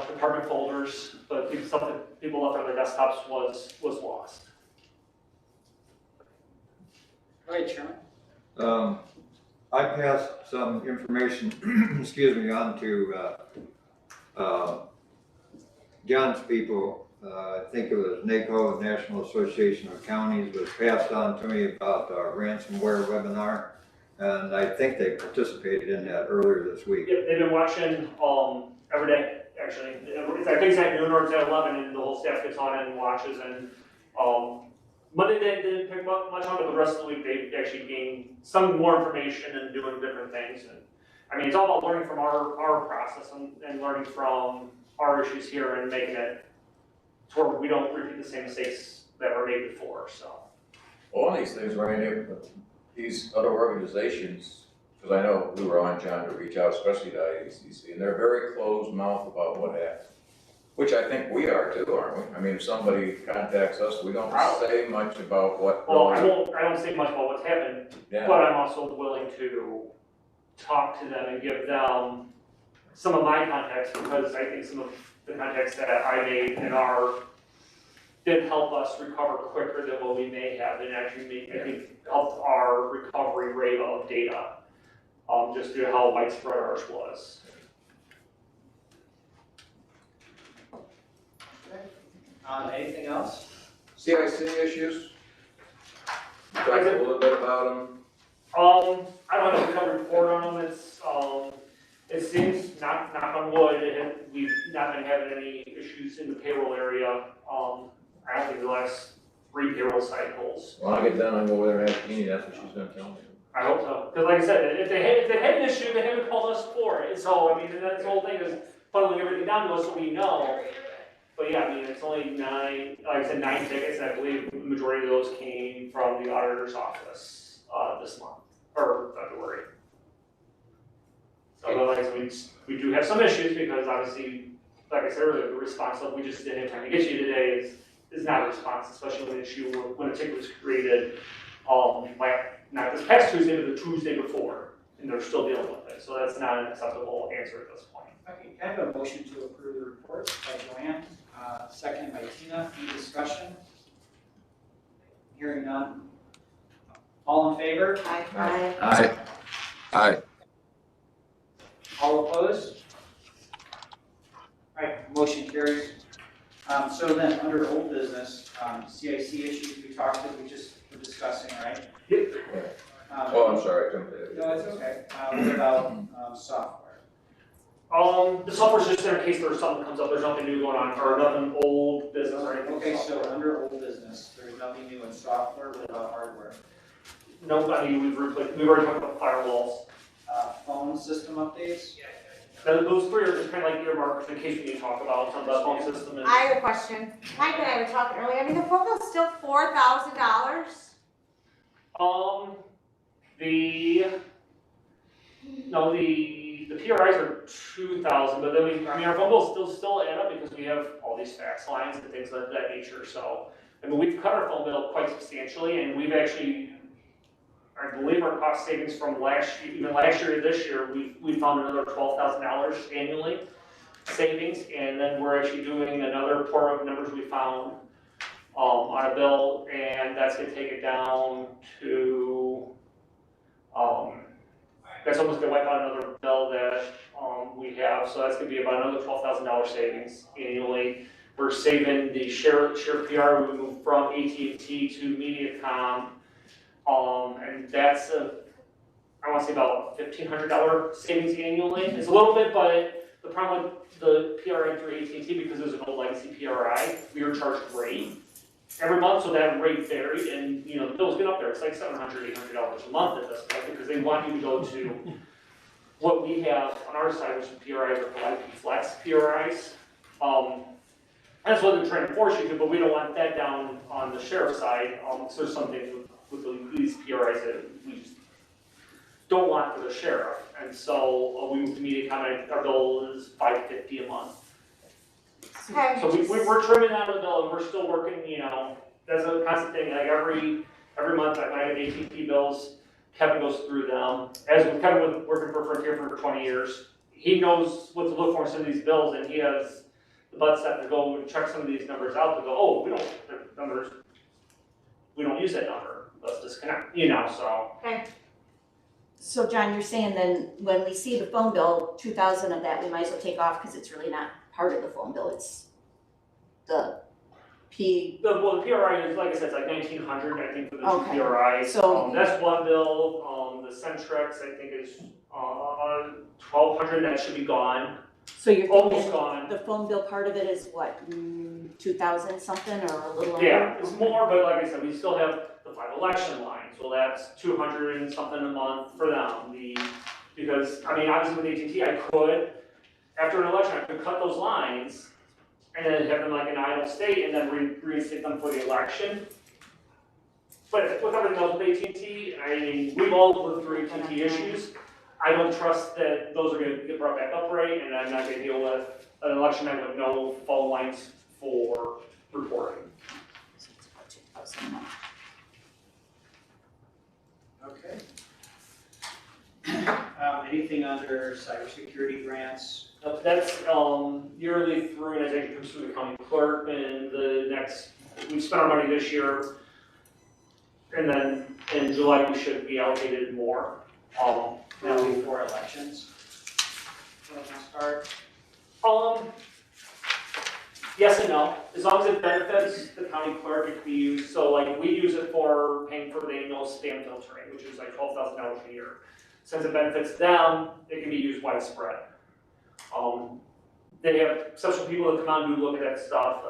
department folders, but stuff that people left on their desktops was lost. Go ahead, Chairman. I passed some information, on to John's people. I think it was NACO, National Association of Counties, was passed on to me about our ransomware webinar. And I think they participated in that earlier this week. Yep, they've been watching every day, actually. I think it's at noon or it's at 11, and the whole staff gets on and watches. And Monday they didn't pick up much on it, but the rest of the week they actually gained some more information and doing different things. And I mean, it's all about learning from our process and learning from our issues here and making it to where we don't repeat the same mistakes that were made before, so. Well, one of these things, Randy, these other organizations, because I know we were on John to reach out, especially to IACC, and they're very closed mouth about what happened. Which I think we are too, aren't we? I mean, if somebody contacts us, we don't say much about what. Well, I don't say much about what's happened, Yeah. but I'm also willing to talk to them and give them some of my contacts, because I think some of the contacts that I made and did help us recover quicker than what we may have, and actually I think helped our recovery rate of data, just due to how widespread ours was. Anything else? CIC issues? You talked a little bit about them. I don't have a covered report on them. It seems, knock on wood, we've not been having any issues in the payroll area. I don't think the last 3 payroll cycles. When I get done, I go over there and ask Jeannie, that's what she's gonna tell me. I hope so, because like I said, if they had an issue, they haven't called us for it. So, I mean, and that's the whole thing, is funneling everything down to us so we know. But yeah, I mean, it's only 9, like I said, 9 tickets, and I believe the majority of those came from the auditor's office, this month, or February. So, but like I said, we do have some issues, because obviously, like I said earlier, the response of we just didn't have time to get you today is not a response, especially when a ticket was created, not this past Tuesday, but the Tuesday before, and they're still dealing with it. So that's not an acceptable answer at this point. Okay, I have a motion to approve the report by Joanne, second by Tina. Any discussion? Hearing none. All in favor? Aye. Aye. All opposed? All right, motion carries. So then, under old business, CIC issues we were discussing, right? Yep. Oh, I'm sorry, I jumped in. No, it's okay. What about software? The software's just there in case there's something comes up, there's nothing new going on, or nothing old business or anything. Okay, so under old business, there's nothing new in software without hardware. No, I mean, we've already talked about firewalls. Phone system updates? Those 3 are just kind of like earmarked in case we need to talk about some of the phone system. I have a question. Mike and I were talking earlier, I mean, the phone bill's still $4,000? The PRIs are 2,000, but then our phone bills still add up, because we have all these fax lines and things of that nature. So, I mean, we've cut our phone bill quite substantially, and we've actually, I believe our cost savings from last year to this year, we found another $12,000 annually savings, and then we're actually doing another pour of numbers we found on a bill, and that's gonna take it down to, that's almost gonna wipe out another bill that we have, so that's gonna be about another $12,000 savings annually. We're saving the share PR, we moved from AT&T to MediaCom, and that's I want to say about $1,500 savings annually. It's a little bit, but the problem with the PRI through AT&T, because there's an old legacy PRI, we were charged rate every month, so that rate varied, and the bills get up there. It's like $700, $800 a month at this point, because they want you to go to what we have on our side, which is PRIs or IP Flex PRIs. That's what they're trying to force you to, but we don't want that down on the sheriff's side. So there's some things with these PRIs that we just don't want for the sheriff, and so we moved to MediaCom, our bill is $550 a month. Okay. So we're trimming out of the bill, and we're still working, that's a constant thing, like every month, when I have AT&T bills, Kevin goes through them. As with Kevin, working for Frontier for 20 years, he knows what to look for in some of these bills, and he has the butt set to go and check some of these numbers out to go, oh, we don't use that number, let's disconnect, so. Okay. So John, you're saying then when we see the phone bill, 2,000 of that we might as well take off because it's really not part of the phone bill, it's the P. The PRI is, like I said, it's like $1,900, I think, for the two Okay. PRIs. So- That's one bill, the Centrex, I think, is $1,200, that should be gone, So you're almost thinking gone. the phone bill part of it is what, 2,000 something or a little under? Yeah, it's more, but like I said, we still have the 5 election lines, so that's $200 and something a month for them. Because, I mean, obviously with AT&T, I could, after an election, I could cut those lines and then have them like in idle state and then reinstate them for the election. But with everything else with AT&T, I mean, we've all lived through AT&T issues. I don't trust that those are gonna get brought back up right, and I'm not gonna deal with an election night with no phone lines for reporting. Okay. Anything under cybersecurity grants? That's yearly through, and I think it comes through the county clerk, and we spent our money this year, and then in July we should be allocated more. Now before elections? For the most part? Yes and no. As long as it benefits the county clerk, it can be used. So like we use it for paying for the annual spam filtering, which is like $12,000 a year. Since it benefits them, it can be used widespread. They have special people that come out and do look at that stuff.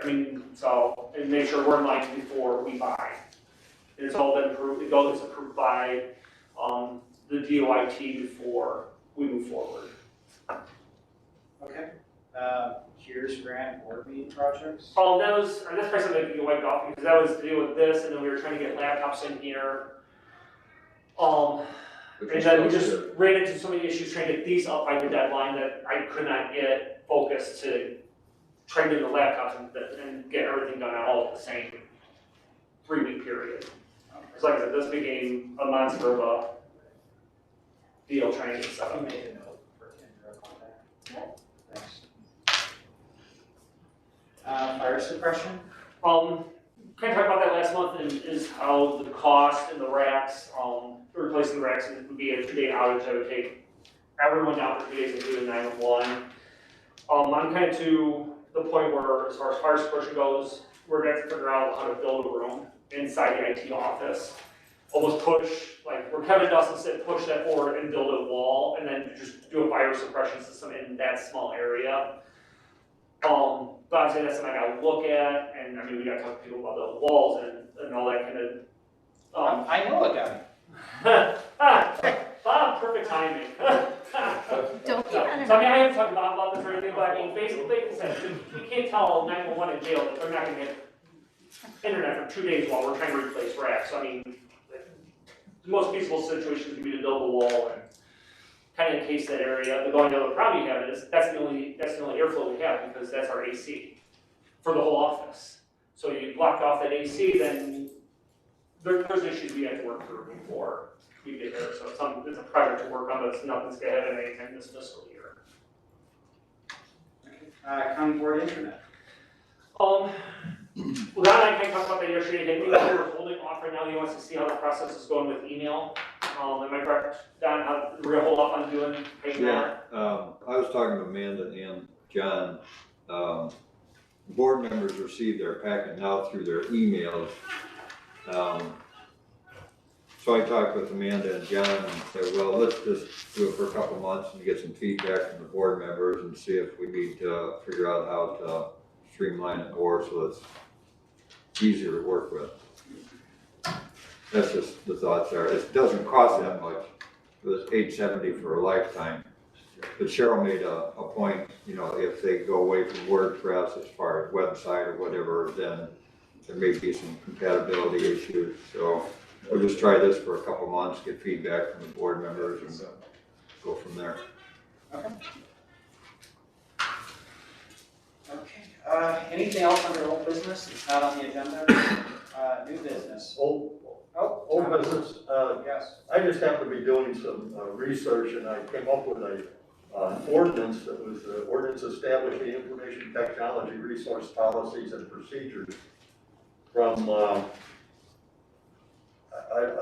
I mean, so, and make sure we're in line before we buy. And it's all been approved, it's approved by, the DOIT before we move forward. Okay. Here's grant board meeting projects? That's probably something that can get wiped off, because that was to deal with this, and then we were trying to get laptops in here. And then we just ran into so many issues trying to get these up by the deadline that I could not get focused to try to get the laptops and get everything done all at the same 3-week period. Because like I said, this became a monster of a deal trying to get stuff You up. made a note for Kendra on that. Thanks. Fire suppression? Kind of talked about that last month, and is how the cost and the racks, replacing the racks would be a 2-day outage that would take everyone down for 2 days, including 911. I'm kind of to the point where, as far as fire suppression goes, we're going to have to figure out how to build a room inside the IT office. Almost push, like where Kevin Dustin said, push that forward and build a wall, and then just do a fire suppression system in that small area. But obviously that's something I gotta look at, and I mean, we gotta talk to people about the walls and all that kind of. I know a guy. Bob, perfect timing. Don't So, I mean, I haven't talked to Bob about this or anything, but I mean, basically, we can't tell 911 in jail that they're not gonna get internet for 2 days while we're trying to replace racks. So I mean, the most peaceful situation would be to build a wall and kind of encase that area. The only other problem you have is that's the only airflow we have, because that's our AC for the whole office. So you block off that AC, then there's issues we have to work through before we get there. So it's a project to work on, but it's nothing's gonna happen anytime this fiscal year. County board internet? Well, Don and I kind of talked about that yesterday. I think we're holding off right now. He wants to see how the process is going with email. Am I correct, Don? We're gonna hold off on doing paying that? I was talking to Amanda and John. Board members receive their packet now through their emails. So I talked with Amanda and John and said, well, let's just do it for a couple months and get some feedback from the board members and see if we need to figure out how to streamline it more so it's easier to work with. That's just the thoughts are. It doesn't cost that much. It was $870 for a lifetime. But Cheryl made a point, you know, if they go away from WordPress as far as website or whatever, then there may be some compatibility issues. So we'll just try this for a couple months, get feedback from the board members and go from there. Okay. Okay, anything else under old business that's not on the agenda? New business? Old business, Yes. I just happened to be doing some research, and I came up with a ordinance that was the ordinance establishing information technology resource policies and procedures from, I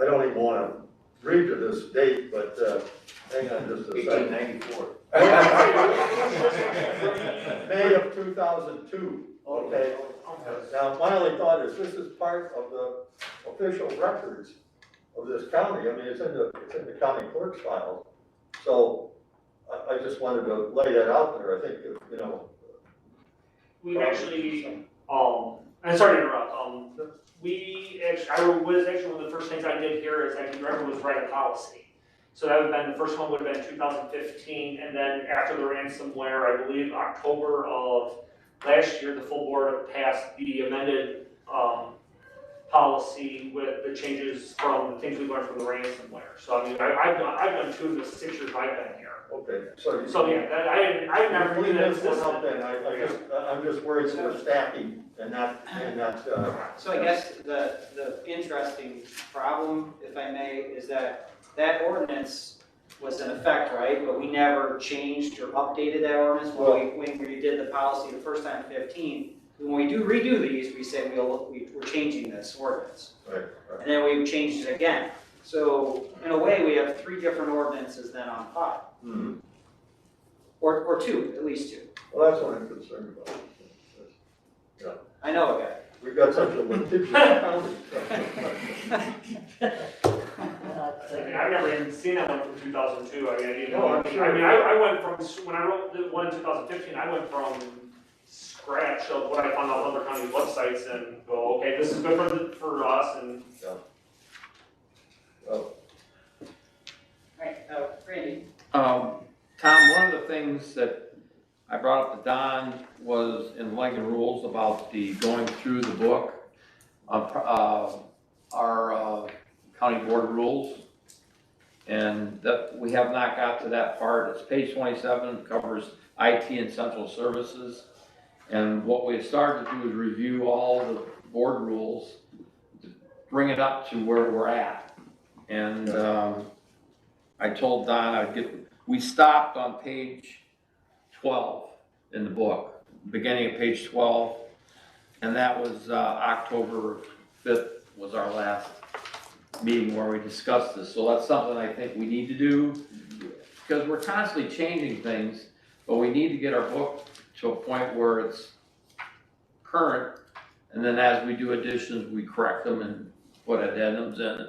don't even want to read to this date, but hang on just a second. 1894. May of 2002, okay? Now, my only thought is this is part of the official records of this county. I mean, it's in the county clerk's file. So I just wanted to lay that out there. I think, you know. We've actually, I'm sorry to interrupt, I was actually one of the first things I did here is I can remember was write a policy. So that would have been, the first one would have been 2015, and then after the ransomware, I believe October of last year, the full board passed the amended, policy with the changes from the things we learned from the ransomware. So I mean, I've done 2 of the 6 years I've been here. Okay, so you. So yeah, that, I've never We knew that missed one existed. out then, I'm just worried that we're stacking and not, So I guess the interesting problem, if I may, is that ordinance was in effect, right? But we never changed or updated that ordinance when we did the policy the first time in 15. When we do redo these, we say we're changing this ordinance. Right, And then we changed it again. So in a way, we have 3 different ordinances then on file. Mhm. Or 2, at least 2. Well, that's what I'm concerned about. I know a guy. We've got such a litigious county. I mean, I've never even seen that one from 2002. I mean, I didn't No, know. I'm sure. I mean, I went from, when I wrote the one in 2015, I went from scratch of what I found on other county websites and go, okay, this is good for us, and Right, Randy? Tom, one of the things that I brought up to Don was in Lincoln Rules about the going through the book, our county board rules. And that, we have not got to that part. It's page 27, covers IT and central services. And what we started to do is review all the board rules, to bring it up to where we're at. And I told Don we stopped on page 12 in the book, beginning of page 12. And that was October 5th was our last meeting where we discussed this. So that's something I think we need to do, because we're constantly changing things, but we need to get our book to a point where it's current, and then as we do additions, we correct them and put addendums in.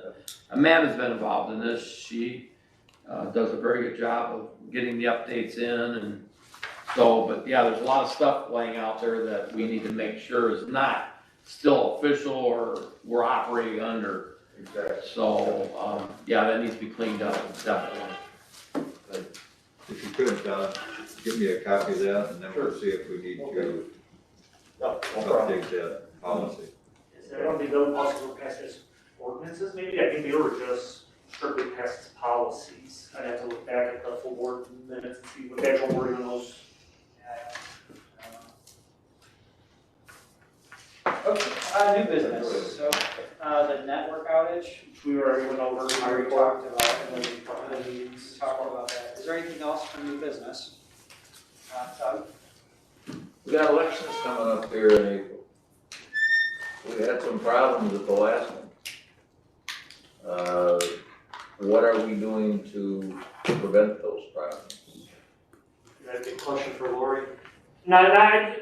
Amanda's been involved in this. She does a very good job of getting the updates in, and so, but yeah, there's a lot of stuff laying out there that we need to make sure is not still official or we're operating under. Exactly. So, yeah, that needs to be cleaned up, definitely. If you could, give me a copy of that, and then we'll see if we need to No problem. update that policy. I don't think those policies were passed as ordinances, maybe. I think they were just strictly passed as policies. I'd have to look back at the full board minutes and see what the actual wording on those. Okay, new business, so, the network outage, Which we already went over in my we already report. talked about, and then we talked about that. Is there anything else from new business? Doug? We got elections coming up here in April. We had some problems with the last one. What are we doing to prevent those problems? That's a big question for Lori. No,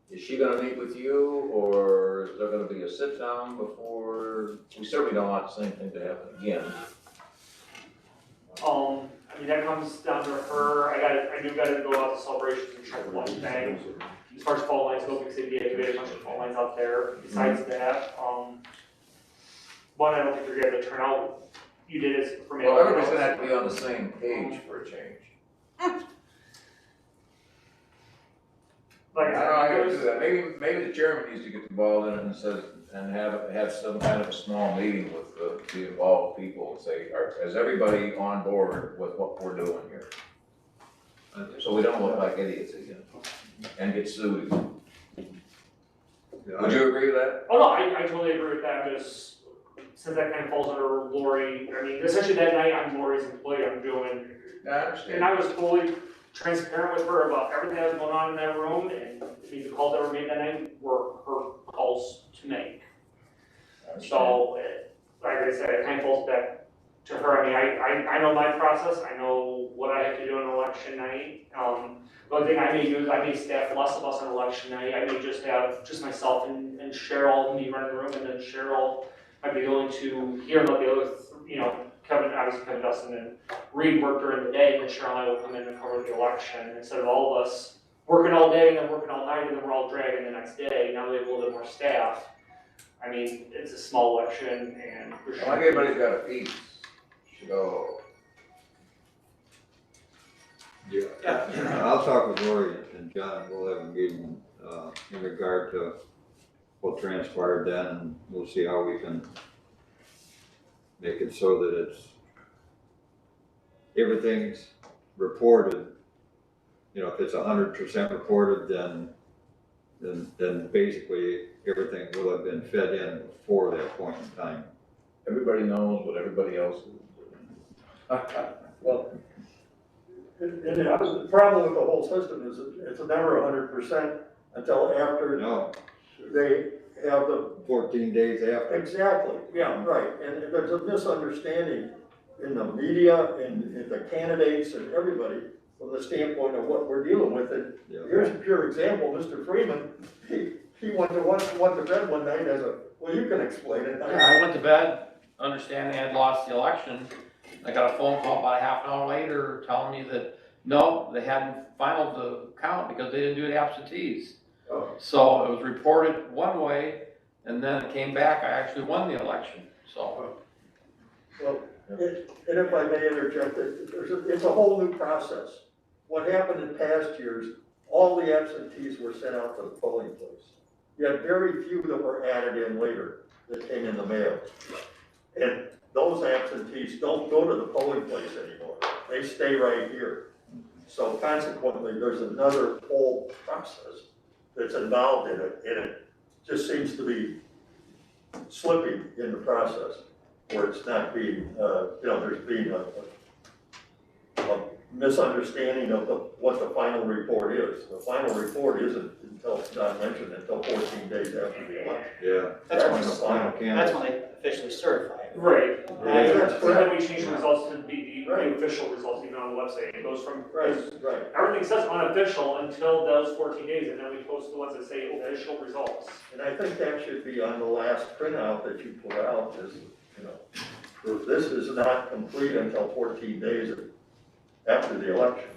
Is she gonna meet with you, or is there gonna be a sit down before? We certainly don't want the same thing to happen again. I mean, that comes down to her. I do gotta go out to celebrations and check one thing. As far as fault lines go, because they deactivated a bunch of fault lines out there. Besides that, one, I don't think you're gonna turn out, you did it for me. Well, everybody's gonna have to be on the same page for a change. Like I don't know how I to do said, that. Maybe the chairman needs to get involved in it and says, and have some kind of a small meeting with the involved people and say, is everybody on board with what we're doing here? So we don't look like idiots again and get sued again. Would you agree with that? oh no, I totally agree with that, just since that kind of falls under Lori, I mean, essentially that night I'm Lori's employee, I'm doing, I understand. and I was fully transparent with her about everything that was going on in that room, and I mean, the calls that were made that night were her calls to make. So, like I said, it kind of falls back to her. I mean, I know my process. I know what I have to do on election night. The only thing I may do is I may staff less of us on election night. I may just have just myself and Cheryl and me running the room, and then Cheryl might be willing to hear about the other, Kevin Dustin and Reed work during the day, and then Cheryl and I will come in and cover the election instead of all of us working all day and then working all night and then we're all dragging the next day. Now we have a little bit more staff. I mean, it's a small election and. Like everybody's got a piece. So, Yeah, I'll talk with Lori and John, we'll have a meeting, in regard to what transpired then, and we'll see how we can make it so that everything's reported. You know, if it's 100% reported, then basically everything will have been fed in before that point in time. Everybody knows what everybody else is doing. Well, the problem with the whole system is it's never 100% until after No, they have the 14 days after. exactly, yeah, right, and there's a misunderstanding in the media and in the candidates and everybody from the standpoint of what we're dealing with, and Yeah. here's a pure example, Mr. Freeman, he went to bed one night as a, well, you can explain it. I went to bed understanding I'd lost the election. I got a phone call about a half an hour later telling me that, no, they hadn't finalized the count because they didn't do the absentees. Oh. So it was reported one way, and then it came back, I actually won the election, so. Well, and if I may interject, it's a whole new process. What happened in past years, all the absentees were sent out to the polling place. You had very few that were added in later that came in the mail. And those absentees don't go to the polling place anymore. They stay right here. So consequently, there's another whole process that's involved in it, and it just seems to be slipping in the process, where it's not being, there's being a misunderstanding of what the final report is. The final report isn't until, Don mentioned, until 14 days after the election. Yeah. That's when when the it's- final That's candidate. when they officially certify it. Right. That's So then we change the results to be the Right. official results even on the website. It goes from, Right, right. everything says unofficial until those 14 days, and then we post the ones that say official results. And I think that should be on the last printout that you put out, is, this is not complete until 14 days after the election.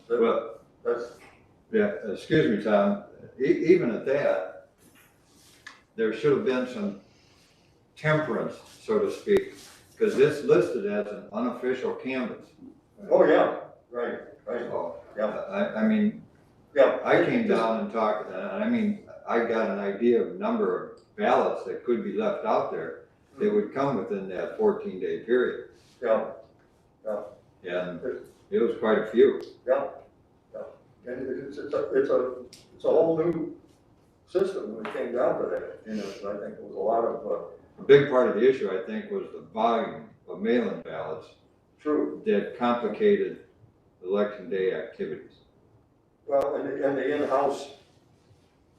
Well, That's, yeah, excuse me, Tom, even at that, there should have been some temperance, so to speak, because it's listed as an unofficial canvas. oh, yeah, right, right, So, yeah, I mean, yeah. I came down and talked, and I mean, I got an idea of number of ballots that could be left out there that would come within that 14-day period. Yeah, And it was quite a few. and it's a whole new system when it came down to that, so I think it was a lot of, A big part of the issue, I think, was the volume of mail-in ballots true. that complicated election day activities. Well, and the in-house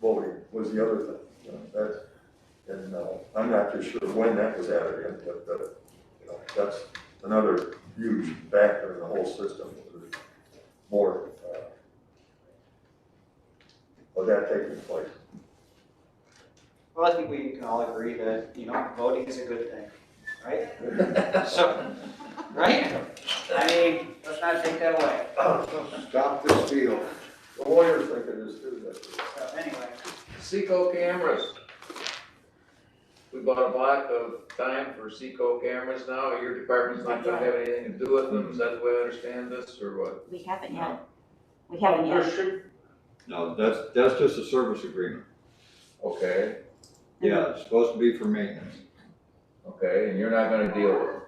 voting was the other thing, and I'm not too sure when that was added in, but, that's another huge factor in the whole system. There's more, of that taking place. Well, I think we can all agree that, voting is a good thing, right? So, right? I mean, let's not take that away. Stop this deal. The lawyers think it is too, So anyway, Seco cameras. We bought a block of time for Seco cameras now. Your department's not gonna have anything to do with them. Is that the way I understand this, or what? We haven't yet. We haven't yet. There should, No, that's just a service agreement. Okay, Yeah, it's supposed to be for maintenance. okay, and you're not gonna deal with them?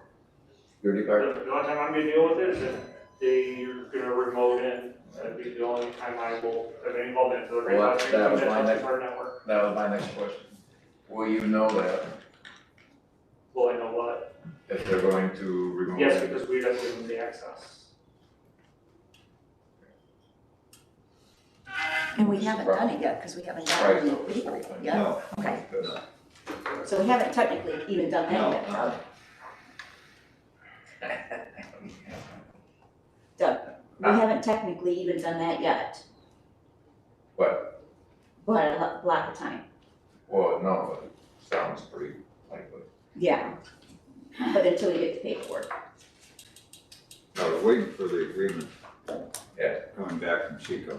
Your department? the only time I'm gonna deal with it is if they're gonna remote in. That'd be the only time I will have any involvement into the rate. Well, that was my next- Our network. That was my next question. Will you know that Will I know what? if they're going to remove it? Yes, because we have to give them the access. And we haven't done it yet, because we haven't Right, gotten so the it's the paper whole thing. yet. No, Okay, Good. so we haven't technically even done that no, yet. no. Doug, we haven't technically even done that yet, What? but a block of time. Well, no, it sounds pretty likely. Yeah, but until we get the paperwork. No, we're waiting for the agreement. Yeah. Coming back from Seco.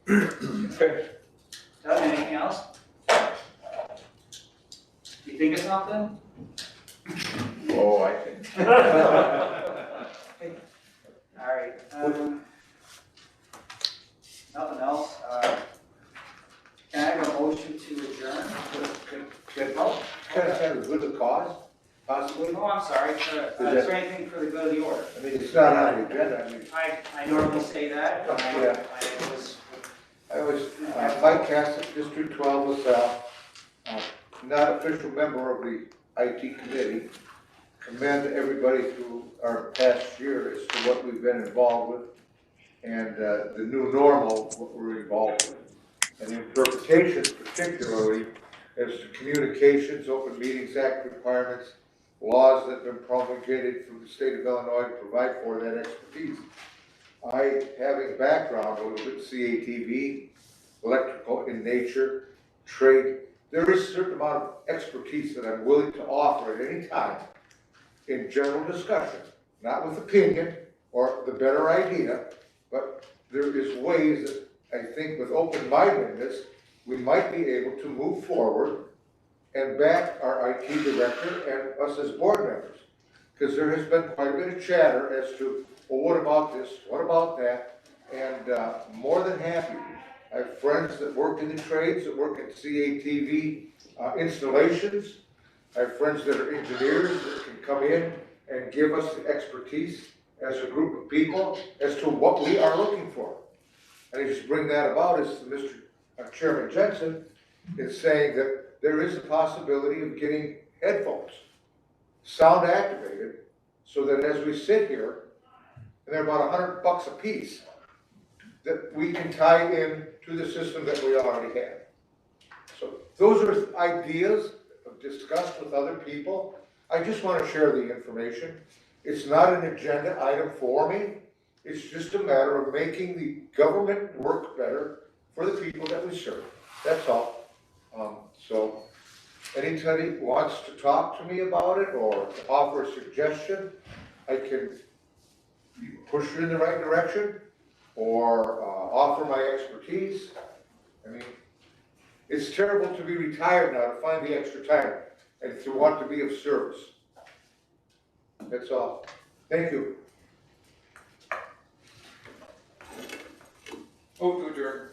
Okay. Doug, anything else? You think of something? Oh, I think. Alright, nothing else, can I have a motion to adjourn? Oh, Kind of have a good cause, possibly. oh, I'm sorry, is there anything for the good of the order? I mean, it's not on the agenda, I mean, I normally say that, but I was, Mike Cassick, District 12 LaSalle, not official member of the IT committee. Commend everybody through our past year as to what we've been involved with and the new normal, what we're involved with. And the interpretations particularly as to communications, Open Meetings Act requirements, laws that have been promulgated from the state of Illinois to provide for that expertise. I, having background a little bit CATV, electrical in nature, trade, there is a certain amount of expertise that I'm willing to offer at any time in general discussion, not with opinion or the better idea, but there is ways that I think with open-mindedness, we might be able to move forward and back our IT director and us as board members. Because there has been quite a bit of chatter as to, well, what about this, what about that? And more than happy, I have friends that work in the trades, that work at CATV installations. I have friends that are engineers that can come in and give us the expertise as a group of people as to what we are looking for. And I just bring that about as Mr. Chairman Jensen is saying that there is a possibility of getting headphones, sound activated, so that as we sit here, and they're about $100 a piece, that we can tie in to the system that we already have. So those are ideas discussed with other people. I just want to share the information. It's not an agenda item for me. It's just a matter of making the government work better for the people that we serve. That's all. So anybody wants to talk to me about it or offer a suggestion, I can push you in the right direction or offer my expertise. I mean, it's terrible to be retired now to find the extra time and to want to be of service. That's all. Thank you. Move to adjourn.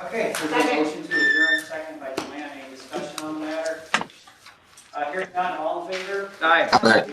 Okay, so there's a motion to adjourn, second by Joanne, any discussion on the matter? Hearing none, all in favor? Aye. Aye.